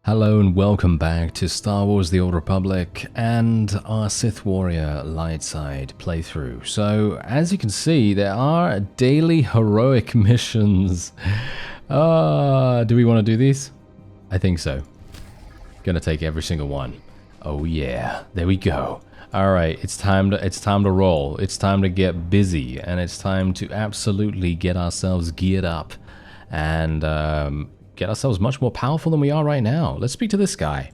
Hello and welcome back to Star Wars The Old Republic and our Sith Warrior light side playthrough. So, as you can see, there are daily heroic missions. Do we want to do these? I think so. Gonna take every single one. Oh yeah, there we go. Alright, it's time to roll. It's time to get busy, and it's time to absolutely get ourselves geared up and get ourselves much more powerful than we are right now. Let's speak to this guy.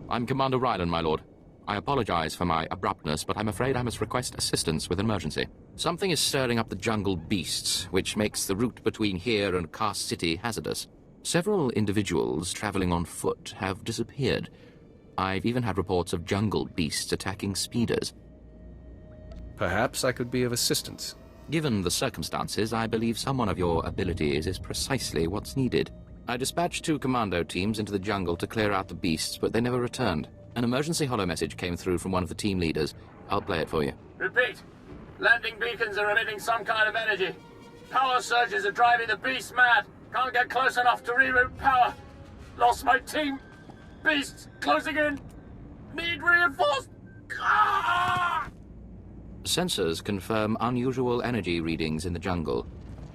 I'm Commander Rylan, my lord. I apologize for my abruptness, but I'm afraid I must request assistance with an emergency. Something is stirring up the jungle beasts, which makes the route between here and Kars City hazardous. Several individuals traveling on foot have disappeared. I've even had reports of jungle beasts attacking speeders. Perhaps I could be of assistance. Given the circumstances, I believe someone of your abilities is precisely what's needed. I dispatched 2 commando teams into the jungle to clear out the beasts, but they never returned. An emergency holo message came through from one of the team leaders. I'll play it for you. Repeat. Landing beacons are emitting some kind of energy. Power surges are driving the beasts mad. Can't get close enough to reroute power. Lost my team. Beasts closing in. Need reinforced. Ah! Sensors confirm unusual energy readings in the jungle.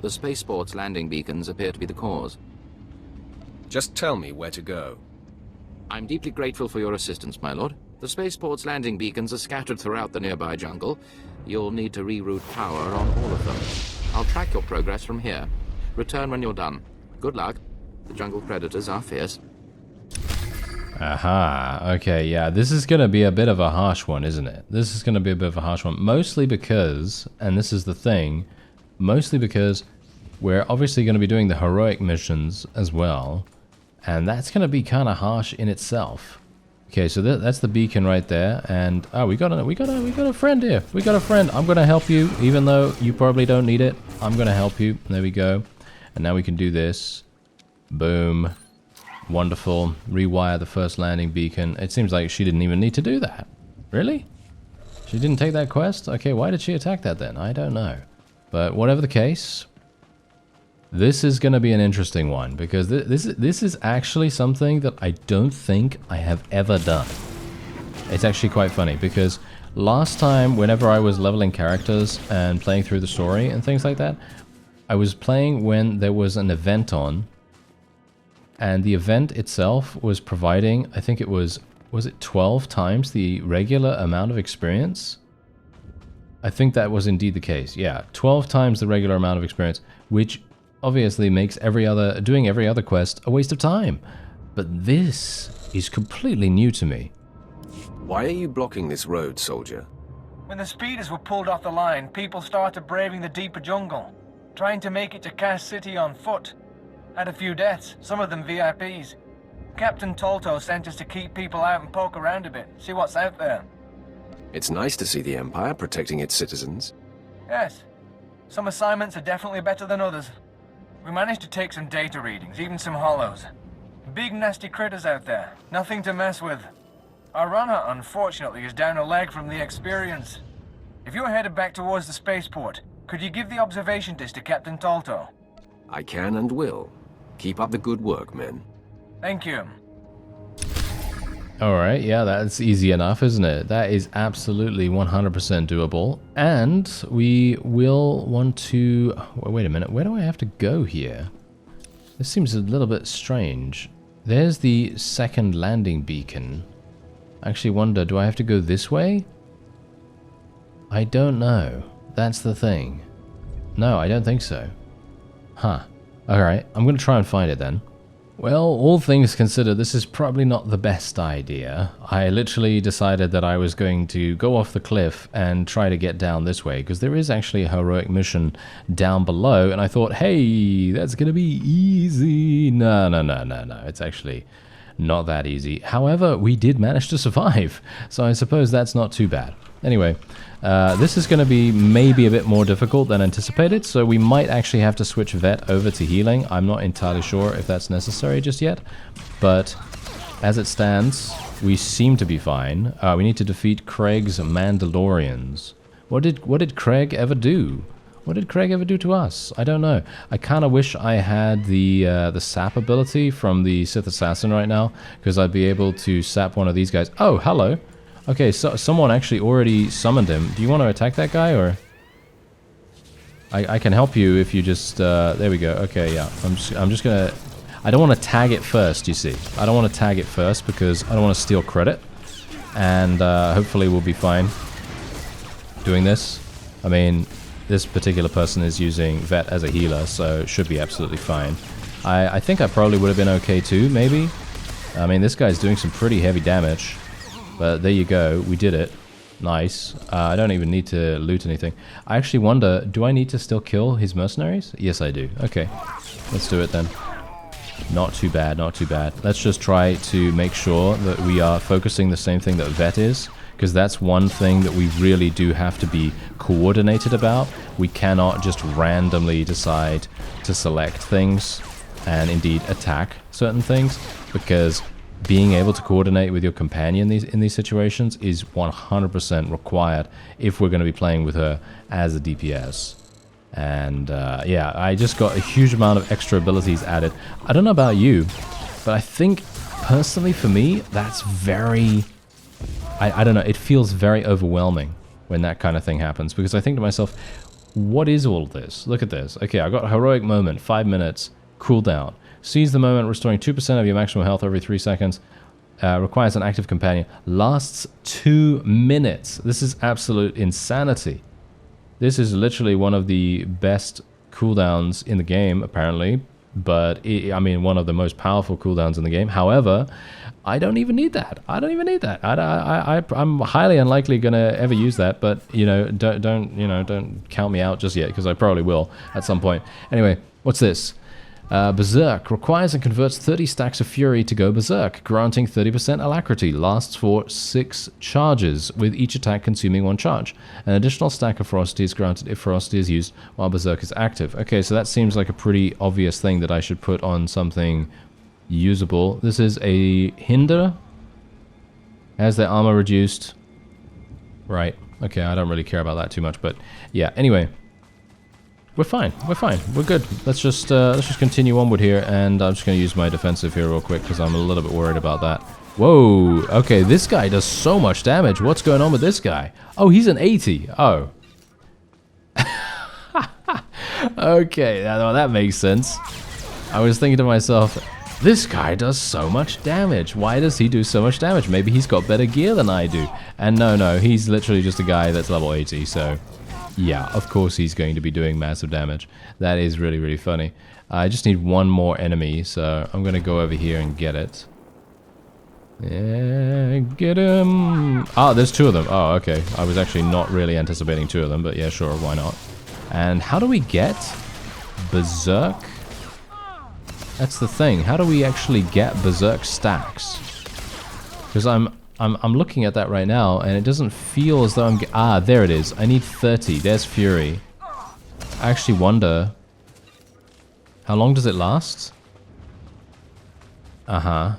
The spaceport's landing beacons appear to be the cause. Just tell me where to go. I'm deeply grateful for your assistance, my lord. The spaceport's landing beacons are scattered throughout the nearby jungle. You'll need to reroute power on all of them. I'll track your progress from here. Return when you're done. Good luck. The jungle predators are fierce. Aha, okay, yeah, this is going to be a bit of a harsh one, isn't it? This is going to be a bit of a harsh one, mostly because, and this is the thing, mostly because we're obviously going to be doing the heroic missions as well, and that's going to be kind of harsh in itself. Okay, so that's the beacon right there, and oh, we got a friend here. We got a friend. I'm going to help you, even though you probably don't need it. I'm going to help you. There we go. And now we can do this. Boom. Wonderful. Rewire the first landing beacon. It seems like she didn't even need to do that. Really? She didn't take that quest? Okay, why did she attack that then? I don't know. But whatever the case, this is going to be an interesting one, because this is actually something that I don't think I have ever done. It's actually quite funny, because last time, whenever I was leveling characters and playing through the story and things like that, I was playing when there was an event on, and the event itself was providing, I think it was it 12 times the regular amount of experience? I think that was indeed the case. Yeah, 12 times the regular amount of experience, which obviously makes doing every other quest a waste of time. But this is completely new to me. Why are you blocking this road, soldier? When the speeders were pulled off the line, people started braving the deeper jungle, trying to make it to Kars City on foot. Had a few deaths, some of them VIPs. Captain Tolto sent us to keep people out and poke around a bit, see what's out there. It's nice to see the Empire protecting its citizens. Yes, some assignments are definitely better than others. We managed to take some data readings, even some hollows. Big nasty critters out there, nothing to mess with. Our runner, unfortunately, is down a leg from the experience. If you're headed back towards the spaceport, could you give the observation disc to Captain Tolto? I can and will. Keep up the good work, men. Thank you. Alright, yeah, that's easy enough, isn't it? That is absolutely 100% doable. And we will want to... Wait a minute, where do I have to go here? This seems a little bit strange. There's the second landing beacon. I actually wonder, do I have to go this way? I don't know. That's the thing. No, I don't think so. Huh. Alright, I'm going to try and find it then. Well, all things considered, this is probably not the best idea. I literally decided that I was going to go off the cliff and try to get down this way, because there is actually a heroic mission down below, and I thought, hey, that's going to be easy. No, it's actually not that easy. However, we did manage to survive, so I suppose that's not too bad. Anyway, this is going to be maybe a bit more difficult than anticipated, so we might actually have to switch vet over to healing. I'm not entirely sure if that's necessary just yet, but as it stands, we seem to be fine. We need to defeat Craig's Mandalorians. What did Craig ever do? What did Craig ever do to us? I don't know. I kind of wish I had the sap ability from the Sith Assassin right now, because I'd be able to sap one of these guys. Oh, hello. Okay, so someone actually already summoned him. Do you want to attack that guy, or? I can help you if you just... there we go. Okay, yeah. I'm just gonna... I don't want to tag it first, you see. I don't want to tag it first because I don't want to steal credit. And hopefully we'll be fine doing this. I mean, this particular person is using Vet as a healer, so it should be absolutely fine. I think I probably would have been okay too, maybe. I mean, this guy's doing some pretty heavy damage. But there you go, we did it. Nice. I don't even need to loot anything. I actually wonder, do I need to still kill his mercenaries? Yes, I do. Okay, let's do it then. Not too bad, not too bad. Let's just try to make sure that we are focusing the same thing that Vet is, because that's one thing that we really do have to be coordinated about. We cannot just randomly decide to select things and indeed attack certain things, because being able to coordinate with your companion in these situations is 100% required if we're going to be playing with her as a DPS. And yeah, I just got a huge amount of extra abilities added. I don't know about you, but I think personally for me, that's very... I don't know, it feels very overwhelming when that kind of thing happens, because I think to myself, what is all this? Look at this. Okay, I got a heroic moment, 5 minutes, cooldown. Seize the moment, restoring 2% of your maximum health every 3 seconds. Requires an active companion. Lasts 2 minutes. This is absolute insanity. This is literally one of the best cooldowns in the game, apparently. But, I mean, one of the most powerful cooldowns in the game. However, I don't even need that. I don't even need that. I'm highly unlikely going to ever use that. But, you know, don't count me out just yet, because I probably will at some point. Anyway, what's this? Berserk requires and converts 30 stacks of fury to go berserk, granting 30% alacrity, lasts for 6 charges, with each attack consuming 1 charge. An additional stack of ferocity is granted if ferocity is used while berserk is active. Okay, so that seems like a pretty obvious thing that I should put on something usable. This is a hinder. Has their armor reduced. Right, okay, I don't really care about that too much, but yeah, anyway. We're fine. We're fine. We're good. Let's just continue onward here, and I'm just going to use my defensive here real quick because I'm a little bit worried about that. Whoa. Okay, this guy does so much damage. What's going on with this guy? Oh, he's an 80. Oh. Okay, well, that makes sense. I was thinking to myself, this guy does so much damage. Why does he do so much damage? Maybe he's got better gear than I do. And no, he's literally just a guy that's level 80, so... yeah, of course he's going to be doing massive damage. That is really, really funny. I just need one more enemy, so I'm going to go over here and get it. Yeah, get him! Ah, there's 2 of them. Oh, okay. I was actually not really anticipating 2 of them, but yeah, sure, why not? And how do we get Berserk? That's the thing. How do we actually get Berserk stacks? Because I'm looking at that right now, and it doesn't feel as though I'm... ah, there it is. I need 30. There's Fury. I actually wonder... how long does it last? Uh-huh.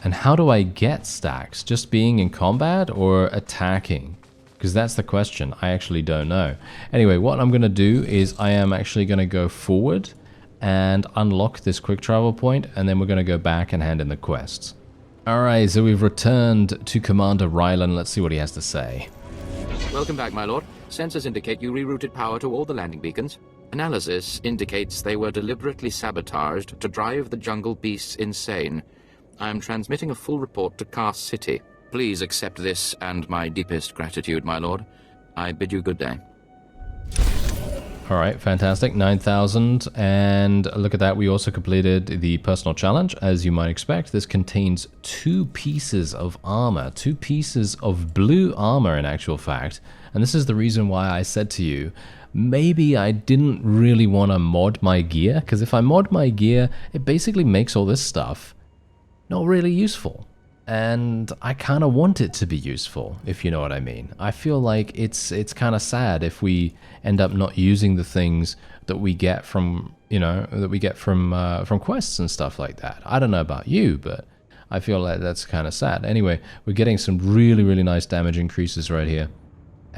And how do I get stacks? Just being in combat or attacking? Because that's the question. I actually don't know. Anyway, what I'm going to do is I am actually going to go forward and unlock this quick travel point, and then we're going to go back and hand in the quests. Alright, so we've returned to Commander Rylan. Let's see what he has to say. Welcome back, my lord. Sensors indicate you rerouted power to all the landing beacons. Analysis indicates they were deliberately sabotaged to drive the jungle beasts insane. I am transmitting a full report to Cast City. Please accept this and my deepest gratitude, my lord. I bid you good day. Alright, fantastic. 9,000. And look at that, we also completed the personal challenge. As you might expect, this contains 2 pieces of armor. 2 pieces of blue armor, in actual fact. And this is the reason why I said to you, maybe I didn't really want to mod my gear. Because if I mod my gear, it basically makes all this stuff not really useful. And I kind of want it to be useful, if you know what I mean. I feel like it's kind of sad if we end up not using the things that we get from, you know, from quests and stuff like that. I don't know about you, but I feel like that's kind of sad. Anyway, we're getting some really, really nice damage increases right here.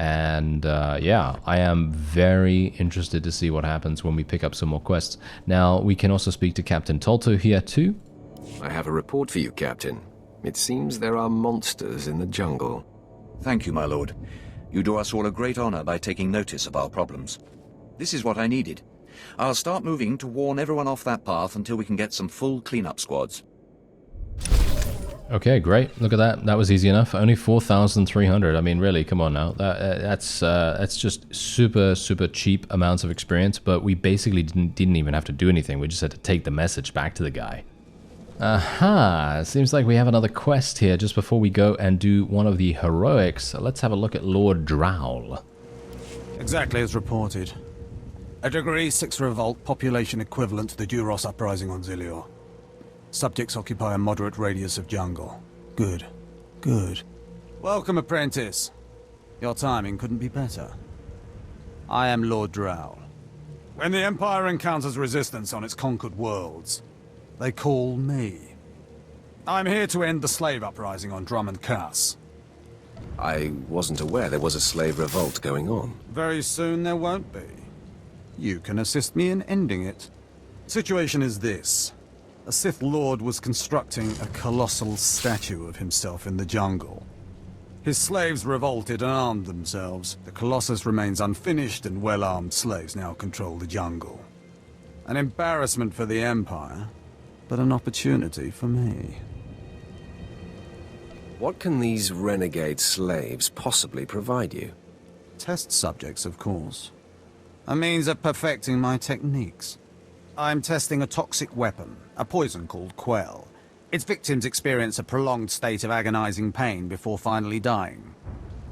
And yeah, I am very interested to see what happens when we pick up some more quests. Now, we can also speak to Captain Tolto here too. I have a report for you, Captain. It seems there are monsters in the jungle. Thank you, my lord. You do us all a great honor by taking notice of our problems. This is what I needed. I'll start moving to warn everyone off that path until we can get some full cleanup squads. Okay, great. Look at that. That was easy enough. Only 4,300. I mean, really, come on now. That's just super, super cheap amounts of experience, but we basically didn't even have to do anything. We just had to take the message back to the guy. Aha! Seems like we have another quest here just before we go and do one of the heroics. So let's have a look at Lord Drowl. Exactly as reported. A Degree 6 revolt, population equivalent to the Duros uprising on Zilior. Subjects occupy a moderate radius of jungle. Good. Good. Welcome, apprentice. Your timing couldn't be better. I am Lord Drowl. When the Empire encounters resistance on its conquered worlds, they call me. I'm here to end the slave uprising on Drummond Cass. I wasn't aware there was a slave revolt going on. Very soon there won't be. You can assist me in ending it. Situation is this. A Sith Lord was constructing a colossal statue of himself in the jungle. His slaves revolted and armed themselves. The Colossus remains unfinished, and well-armed slaves now control the jungle. An embarrassment for the Empire, but an opportunity for me. What can these renegade slaves possibly provide you? Test subjects, of course. A means of perfecting my techniques. I'm testing a toxic weapon, a poison called Quell. Its victims experience a prolonged state of agonizing pain before finally dying.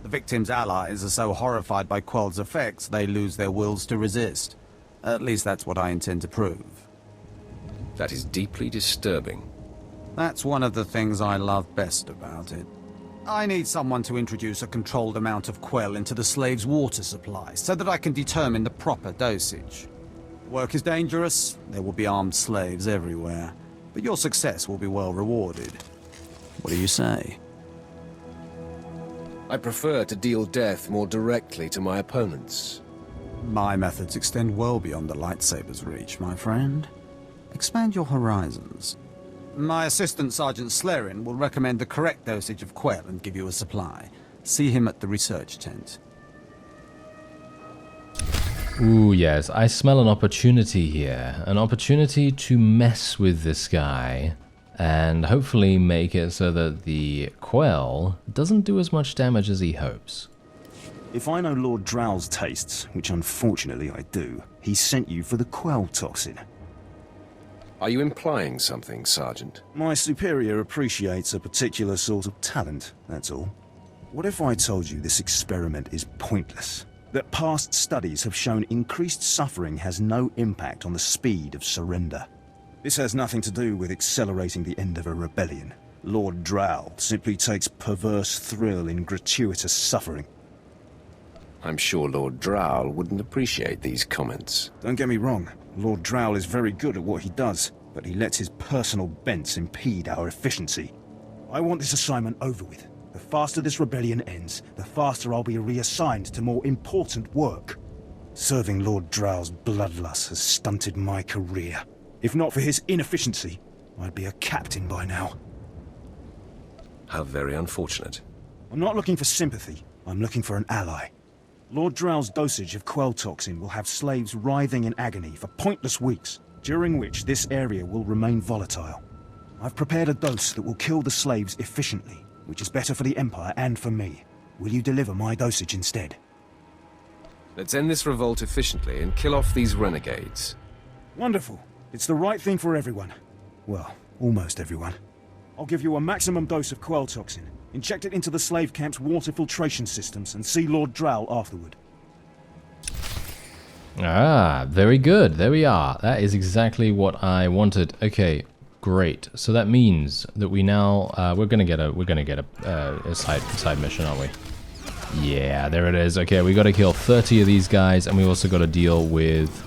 The victims' allies are so horrified by Quell's effects, they lose their wills to resist. At least that's what I intend to prove. That is deeply disturbing. That's one of the things I love best about it. I need someone to introduce a controlled amount of Quell into the slave's water supply, so that I can determine the proper dosage. Work is dangerous, there will be armed slaves everywhere, but your success will be well rewarded. What do you say? I prefer to deal death more directly to my opponents. My methods extend well beyond the lightsaber's reach, my friend. Expand your horizons. My assistant, Sergeant Slarin, will recommend the correct dosage of Quell and give you a supply. See him at the research tent. Ooh, yes. I smell an opportunity here. An opportunity to mess with this guy and hopefully make it so that the Quell doesn't do as much damage as he hopes. If I know Lord Drowl's tastes, which unfortunately I do, he sent you for the Quell toxin. Are you implying something, Sergeant? My superior appreciates a particular sort of talent, that's all. What if I told you this experiment is pointless? That past studies have shown increased suffering has no impact on the speed of surrender. This has nothing to do with accelerating the end of a rebellion. Lord Drowl simply takes perverse thrill in gratuitous suffering. I'm sure Lord Drowl wouldn't appreciate these comments. Don't get me wrong, Lord Drowl is very good at what he does, but he lets his personal bents impede our efficiency. I want this assignment over with. The faster this rebellion ends, the faster I'll be reassigned to more important work. Serving Lord Drowl's bloodlust has stunted my career. If not for his inefficiency, I'd be a captain by now. How very unfortunate. I'm not looking for sympathy, I'm looking for an ally. Lord Drowl's dosage of Quell toxin will have slaves writhing in agony for pointless weeks, during which this area will remain volatile. I've prepared a dose that will kill the slaves efficiently, which is better for the Empire and for me. Will you deliver my dosage instead? Let's end this revolt efficiently and kill off these renegades. Wonderful. It's the right thing for everyone. Well, almost everyone. I'll give you a maximum dose of Quell toxin. Inject it into the slave camp's water filtration systems and see Lord Drowl afterward. Ah, very good. There we are. That is exactly what I wanted. Okay, great. So that means that we now we're gonna get a side mission, aren't we? Yeah, there it is. Okay, we got to kill 30 of these guys, and we also got to deal with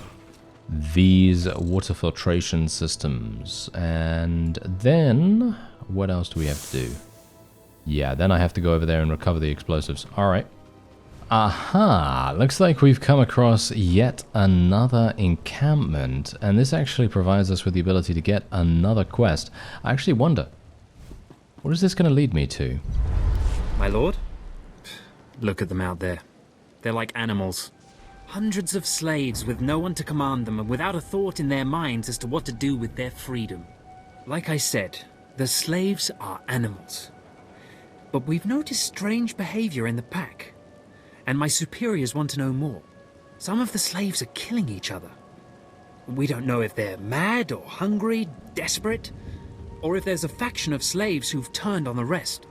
these water filtration systems. And then what else do we have to do? Yeah, then I have to go over there and recover the explosives. Alright. Aha! Looks like we've come across yet another encampment, and this actually provides us with the ability to get another quest. I actually wonder, what is this going to lead me to? My lord? Look at them out there. They're like animals. Hundreds of slaves with no one to command them and without a thought in their minds as to what to do with their freedom. Like I said, the slaves are animals. But we've noticed strange behavior in the pack. And my superiors want to know more. Some of the slaves are killing each other. We don't know if they're mad or hungry, desperate, or if there's a faction of slaves who've turned on the rest.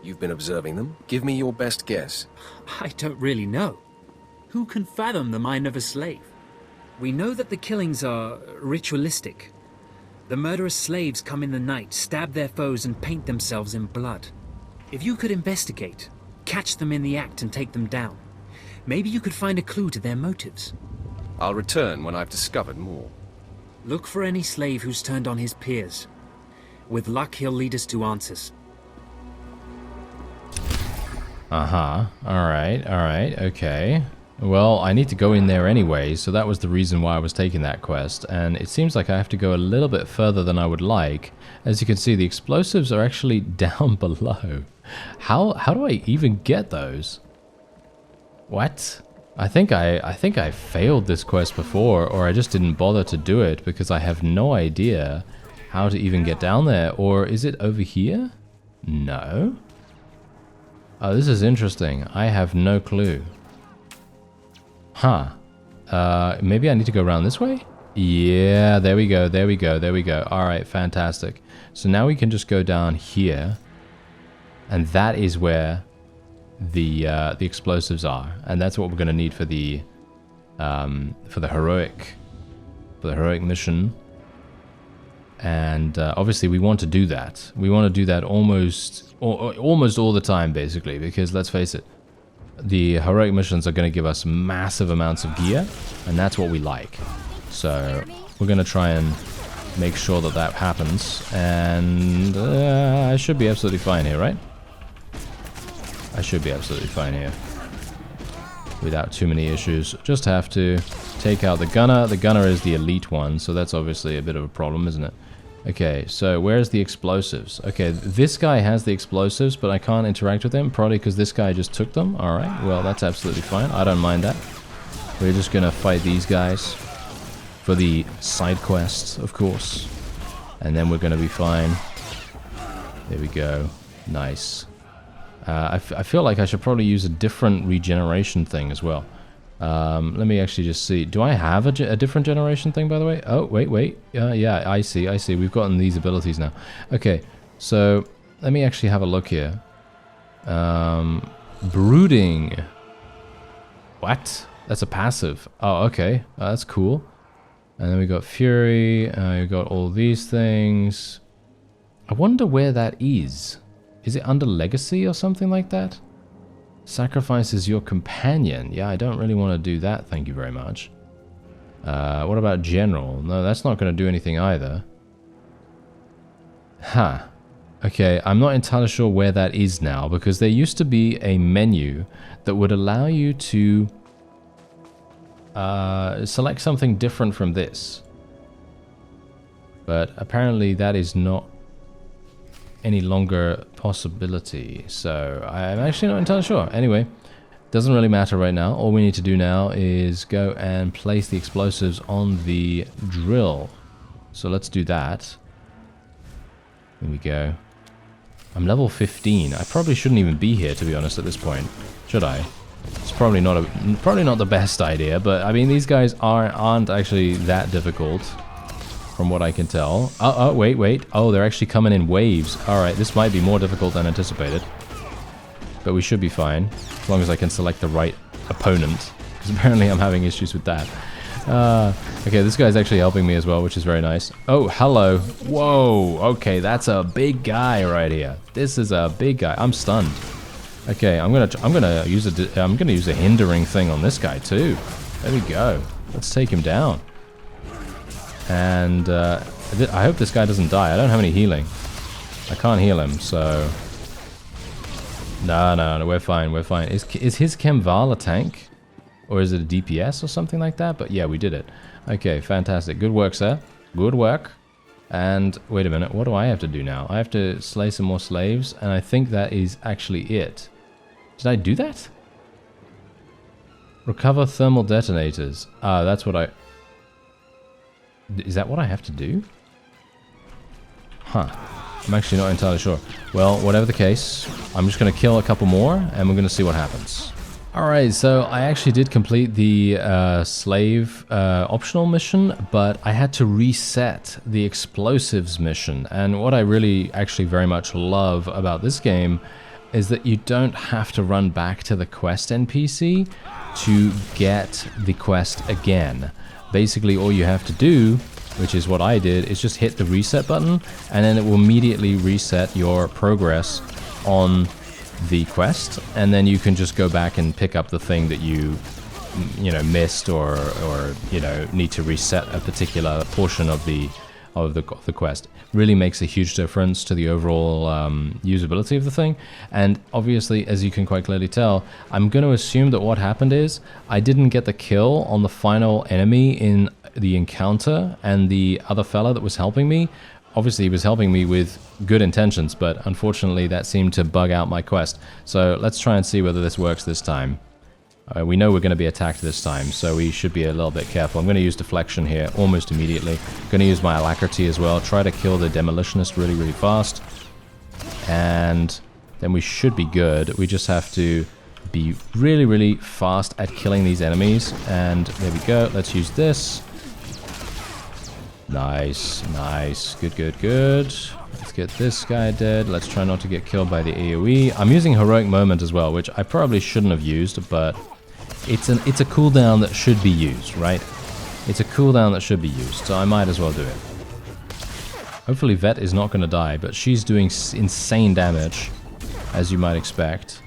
You've been observing them. Give me your best guess. I don't really know. Who can fathom the mind of a slave? We know that the killings are ritualistic. The murderous slaves come in the night, stab their foes, and paint themselves in blood. If you could investigate, catch them in the act and take them down, maybe you could find a clue to their motives. I'll return when I've discovered more. Look for any slave who's turned on his peers. With luck, he'll lead us to answers. Uh-huh. Alright, okay. Well, I need to go in there anyway, so that was the reason why I was taking that quest, and it seems like I have to go a little bit further than I would like. As you can see, the explosives are actually down below. How do I even get those? What? I think I failed this quest before, or I just didn't bother to do it because I have no idea how to even get down there. Or is it over here? No. Oh, this is interesting. I have no clue. Huh. Maybe I need to go around this way? Yeah, there we go. Alright, fantastic. So now we can just go down here. And that is where the explosives are. And that's what we're going to need for the heroic mission. And obviously we want to do that. We want to do that almost all the time, basically, because let's face it, the heroic missions are going to give us massive amounts of gear, and that's what we like. So we're going to try and make sure that that happens, and I should be absolutely fine here, right? I should be absolutely fine here without too many issues. Just have to take out the gunner. The gunner is the elite one, so that's obviously a bit of a problem, isn't it? Okay, so where's the explosives? Okay, this guy has the explosives, but I can't interact with him, probably because this guy just took them. Alright, well, that's absolutely fine. I don't mind that. We're just gonna fight these guys for the side quests, of course. And then we're gonna be fine. There we go. Nice. I feel like I should probably use a different regeneration thing as well. Let me actually just see. Do I have a different generation thing, by the way? Oh, wait. Yeah, I see. We've gotten these abilities now. Okay, so let me actually have a look here. Brooding. What? That's a passive. Oh, okay. That's cool. And then we got Fury. We got all these things. I wonder where that is. Is it under Legacy or something like that? Sacrifices your companion. Yeah, I don't really want to do that, thank you very much. What about General? No, that's not going to do anything either. Huh. Okay, I'm not entirely sure where that is now, because there used to be a menu that would allow you to select something different from this. But apparently that is not any longer possibility, so I'm actually not entirely sure. Anyway, doesn't really matter right now. All we need to do now is go and place the explosives on the drill. So let's do that. Here we go. I'm level 15. I probably shouldn't even be here, to be honest, at this point. Should I? It's probably not the best idea, but I mean, these guys aren't actually that difficult, from what I can tell. Oh, wait. Oh, they're actually coming in waves. Alright, this might be more difficult than anticipated. But we should be fine, as long as I can select the right opponent. Because apparently I'm having issues with that. Okay, this guy's actually helping me as well, which is very nice. Oh, hello. Whoa, okay, that's a big guy right here. This is a big guy. I'm stunned. Okay, I'm gonna use a hindering thing on this guy too. There we go. Let's take him down. And I hope this guy doesn't die. I don't have any healing. I can't heal him, so No, we're fine, we're fine. Is his Kemval a tank? Or is it a DPS or something like that? But yeah, we did it. Okay, fantastic. Good work, sir. Good work. And wait a minute, what do I have to do now? I have to slay some more slaves, and I think that is actually it. Did I do that? Recover thermal detonators. Ah, that's what I... Is that what I have to do? Huh. I'm actually not entirely sure. Well, whatever the case, I'm just going to kill a couple more, and we're going to see what happens. Alright, so I actually did complete the slave optional mission, but I had to reset the explosives mission. And what I really actually very much love about this game is that you don't have to run back to the quest NPC to get the quest again. Basically, all you have to do, which is what I did, is just hit the reset button, and then it will immediately reset your progress on the quest, and then you can just go back and pick up the thing that you missed or need to reset a particular portion of the quest. Really makes a huge difference to the overall usability of the thing. And obviously, as you can quite clearly tell, I'm going to assume that what happened is I didn't get the kill on the final enemy in the encounter, and the other fella that was helping me, obviously he was helping me with good intentions, but unfortunately that seemed to bug out my quest. So let's try and see whether this works this time. We know we're going to be attacked this time, so we should be a little bit careful. I'm going to use deflection here almost immediately. I'm going to use my alacrity as well. Try to kill the demolitionist really, really fast. And then we should be good. We just have to be really, really fast at killing these enemies. And there we go. Let's use this. Nice, nice. Good, good, good. Let's get this guy dead. Let's try not to get killed by the AoE. I'm using Heroic Moment as well, which I probably shouldn't have used, but it's a cooldown that should be used, right? It's a cooldown that should be used, so I might as well do it. Hopefully Vet is not going to die, but she's doing insane damage, as you might expect.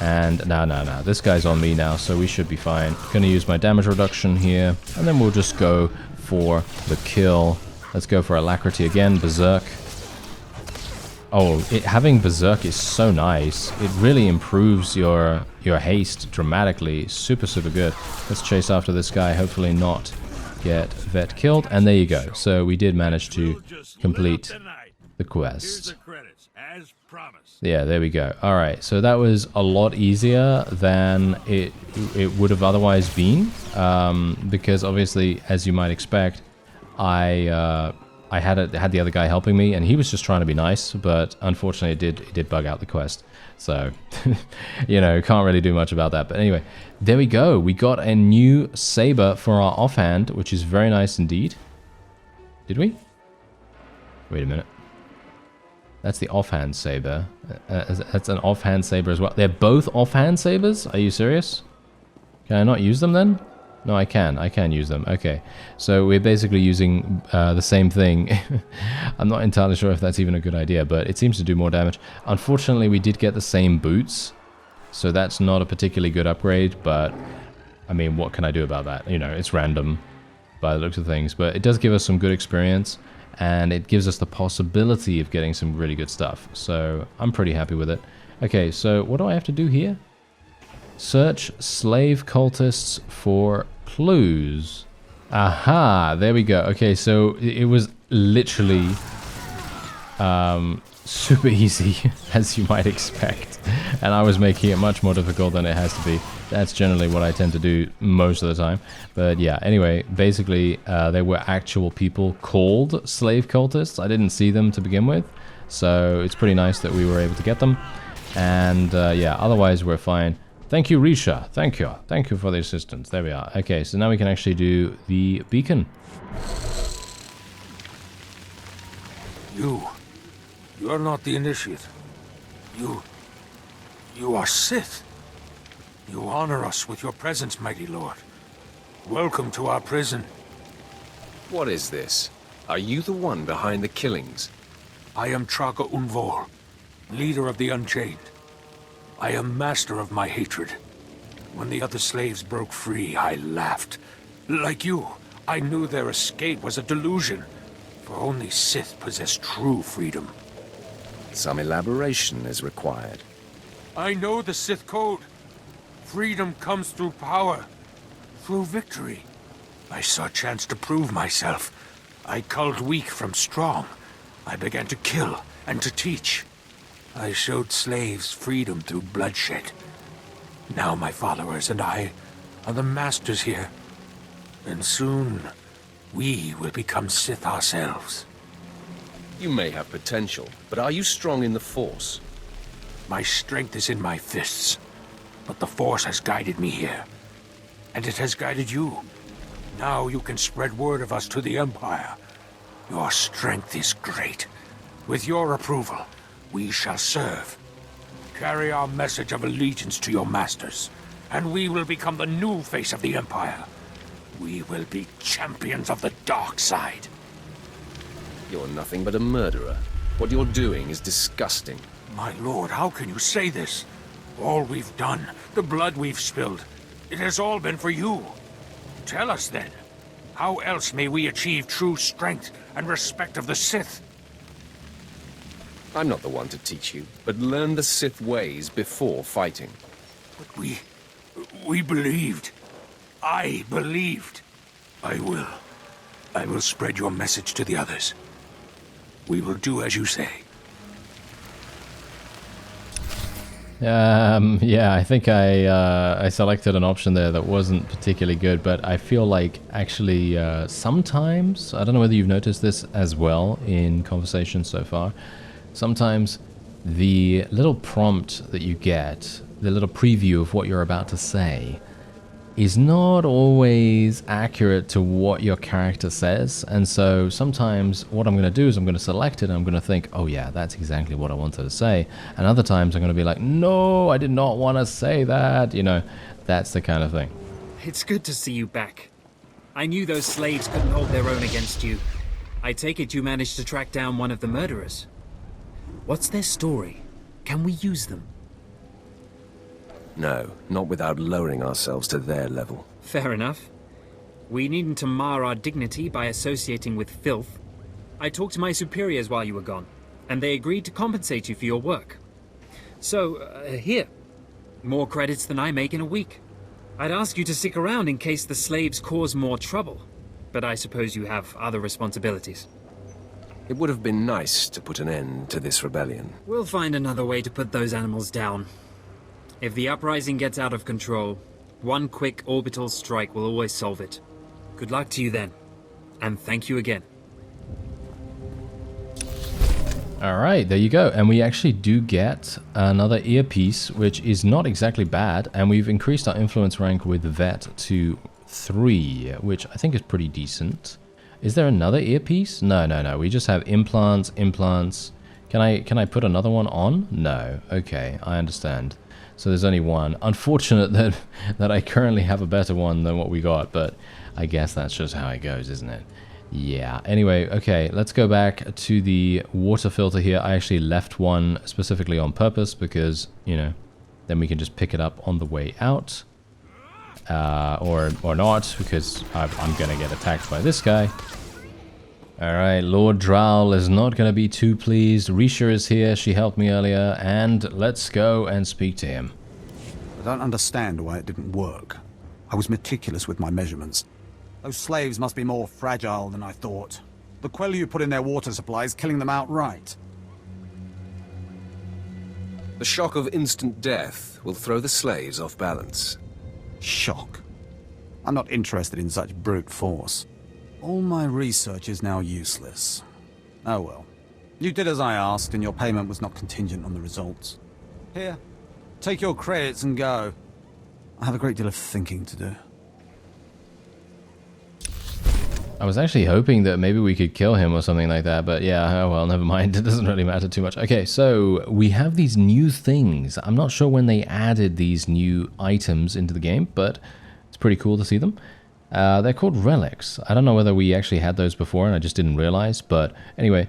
And no, this guy's on me now, so we should be fine. Gonna use my damage reduction here, and then we'll just go for the kill. Let's go for Alacrity again, Berserk. Oh, having Berserk is so nice. It really improves your haste dramatically. Super, super good. Let's chase after this guy, hopefully not get Vet killed. And there you go. So we did manage to complete the quest. Yeah, there we go. Alright, so that was a lot easier than it would have otherwise been. Because obviously, as you might expect, I had the other guy helping me, and he was just trying to be nice, but unfortunately it did bug out the quest. So, can't really do much about that. But anyway, there we go. We got a new saber for our offhand, which is very nice indeed. Did we? Wait a minute. That's the offhand saber. That's an offhand saber as well. They're both offhand sabers? Are you serious? Can I not use them then? No, I can. I can use them. Okay. So we're basically using the same thing. I'm not entirely sure if that's even a good idea, but it seems to do more damage. Unfortunately, we did get the same boots, so that's not a particularly good upgrade, but I mean, what can I do about that? It's random by the looks of things, but it does give us some good experience, and it gives us the possibility of getting some really good stuff. So I'm pretty happy with it. Okay, so what do I have to do here? Search slave cultists for clues. Aha, there we go. Okay, so it was literally super easy, as you might expect. And I was making it much more difficult than it has to be. That's generally what I tend to do most of the time. But yeah, anyway, basically, there were actual people called slave cultists. I didn't see them to begin with, so it's pretty nice that we were able to get them. And yeah, otherwise we're fine. Thank you, Risha. Thank you. Thank you for the assistance. There we are. Okay, so now we can actually do the beacon. You're not the initiate. You are Sith. You honor us with your presence, mighty lord. Welcome to our prison. What is this? Are you the one behind the killings? I am Traga Unvor, leader of the Unchained. I am master of my hatred. When the other slaves broke free, I laughed. Like you, I knew their escape was a delusion, for only Sith possess true freedom. Some elaboration is required. I know the Sith code. Freedom comes through power, through victory. I saw a chance to prove myself. I culled weak from strong. I began to kill and to teach. I showed slaves freedom through bloodshed. Now my followers and I are the masters here. And soon, we will become Sith ourselves. You may have potential, but are you strong in the Force? My strength is in my fists, but the Force has guided me here. And it has guided you. Now you can spread word of us to the Empire. Your strength is great. With your approval, we shall serve. Carry our message of allegiance to your masters, and we will become the new face of the Empire. We will be champions of the dark side. You're nothing but a murderer. What you're doing is disgusting. My lord, how can you say this? All we've done, the blood we've spilled, it has all been for you. Tell us then, how else may we achieve true strength and respect of the Sith? I'm not the one to teach you, but learn the Sith ways before fighting. But we believed. I believed. I will spread your message to the others. We will do as you say. Yeah, I think I selected an option there that wasn't particularly good, but I feel like actually sometimes, I don't know whether you've noticed this as well in conversations so far, sometimes the little prompt that you get, the little preview of what you're about to say, is not always accurate to what your character says. And so sometimes what I'm going to do is I'm going to select it and I'm going to think, oh yeah, that's exactly what I wanted to say. And other times I'm going to be like, no, I did not want to say that. You know, that's the kind of thing. It's good to see you back. I knew those slaves couldn't hold their own against you. I take it you managed to track down one of the murderers. What's their story? Can we use them? No, not without lowering ourselves to their level. Fair enough. We needn't to mar our dignity by associating with filth. I talked to my superiors while you were gone, and they agreed to compensate you for your work. So, here. More credits than I make in a week. I'd ask you to stick around in case the slaves cause more trouble, but I suppose you have other responsibilities. It would have been nice to put an end to this rebellion. We'll find another way to put those animals down. If the uprising gets out of control, one quick orbital strike will always solve it. Good luck to you then, and thank you again. Alright, there you go. And we actually do get another earpiece, which is not exactly bad, and we've increased our influence rank with Vet to 3, which I think is pretty decent. Is there another earpiece? No. We just have implants. Can I put another one on? No. Okay, I understand. So there's only one. Unfortunate that I currently have a better one than what we got, but I guess that's just how it goes, isn't it? Yeah. Anyway, okay, let's go back to the water filter here. I actually left one specifically on purpose because, you know, then we can just pick it up on the way out. Or not, because I'm gonna get attacked by this guy. Alright, Lord Drowl is not gonna be too pleased. Risha is here, she helped me earlier, and let's go and speak to him. I don't understand why it didn't work. I was meticulous with my measurements. Those slaves must be more fragile than I thought. The queller you put in their water supply is killing them outright. The shock of instant death will throw the slaves off balance. Shock. I'm not interested in such brute force. All my research is now useless. Oh well. You did as I asked, and your payment was not contingent on the results. Here, take your credits and go. I have a great deal of thinking to do. I was actually hoping that maybe we could kill him or something like that, but yeah, oh well, never mind. It doesn't really matter too much. Okay, so we have these new things. I'm not sure when they added these new items into the game, but it's pretty cool to see them. They're called relics. I don't know whether we actually had those before and I just didn't realize, but anyway.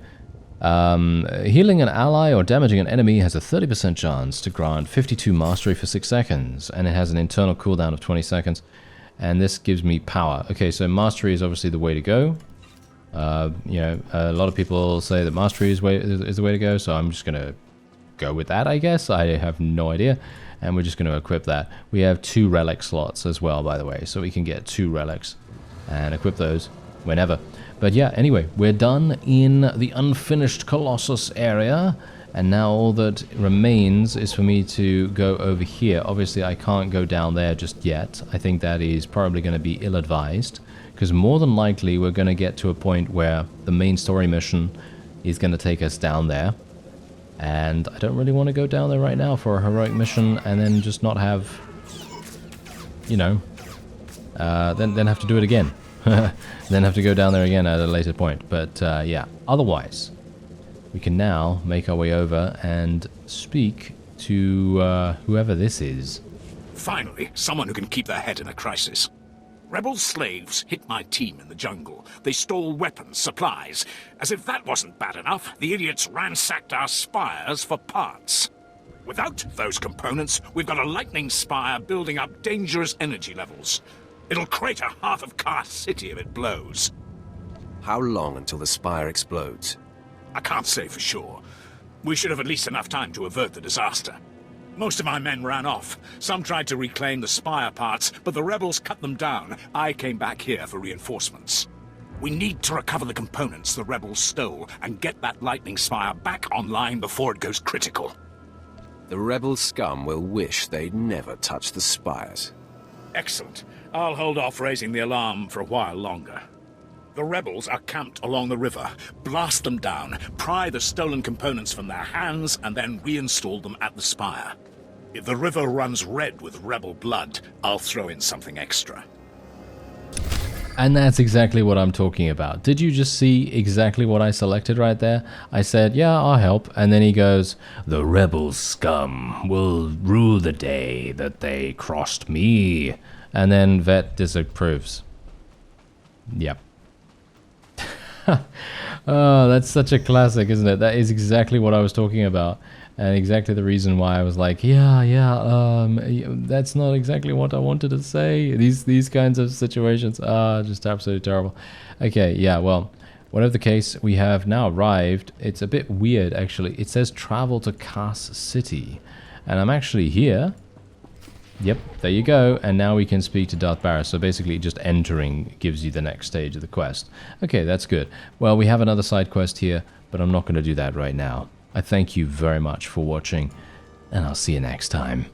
Healing an ally or damaging an enemy has a 30% chance to grant 52 mastery for 6 seconds, and it has an internal cooldown of 20 seconds. And this gives me power. Okay, so mastery is obviously the way to go. You know, a lot of people say that mastery is the way to go, so I'm just going to go with that, I guess. I have no idea. And we're just going to equip that. We have 2 relic slots as well, by the way, so we can get 2 relics and equip those whenever. But yeah, anyway, we're done in the unfinished Colossus area, and now all that remains is for me to go over here. Obviously, I can't go down there just yet. I think that is probably going to be ill-advised, because more than likely we're going to get to a point where the main story mission is going to take us down there. And I don't really want to go down there right now for a heroic mission and then just not have, you know, then have to do it again. Then have to go down there again at a later point. But yeah, otherwise, we can now make our way over and speak to whoever this is. Finally, someone who can keep their head in a crisis. Rebel slaves hit my team in the jungle. They stole weapons, supplies. As if that wasn't bad enough, the idiots ransacked our spires for parts. Without those components, we've got a lightning spire building up dangerous energy levels. It'll crater half of Cast City if it blows. How long until the spire explodes? I can't say for sure. We should have at least enough time to avert the disaster. Most of my men ran off. Some tried to reclaim the spire parts, but the rebels cut them down. I came back here for reinforcements. We need to recover the components the rebels stole and get that lightning spire back online before it goes critical. The rebel scum will wish they'd never touched the spires. Excellent. I'll hold off raising the alarm for a while longer. The rebels are camped along the river. Blast them down, pry the stolen components from their hands, and then reinstall them at the spire. If the river runs red with rebel blood, I'll throw in something extra. And that's exactly what I'm talking about. Did you just see exactly what I selected right there? I said, yeah, I'll help. And then he goes, the rebel scum will rue the day that they crossed me. And then Vet disapproves. Yep. Oh, that's such a classic, isn't it? That is exactly what I was talking about. And exactly the reason why I was like, that's not exactly what I wanted to say. These kinds of situations are just absolutely terrible. Okay, yeah, well, whatever the case, we have now arrived. It's a bit weird, actually. It says travel to Cast City. And I'm actually here. Yep, there you go. And now we can speak to Darth Barris. So basically just entering gives you the next stage of the quest. Okay, that's good. Well, we have another side quest here, but I'm not going to do that right now. I thank you very much for watching, and I'll see you next time.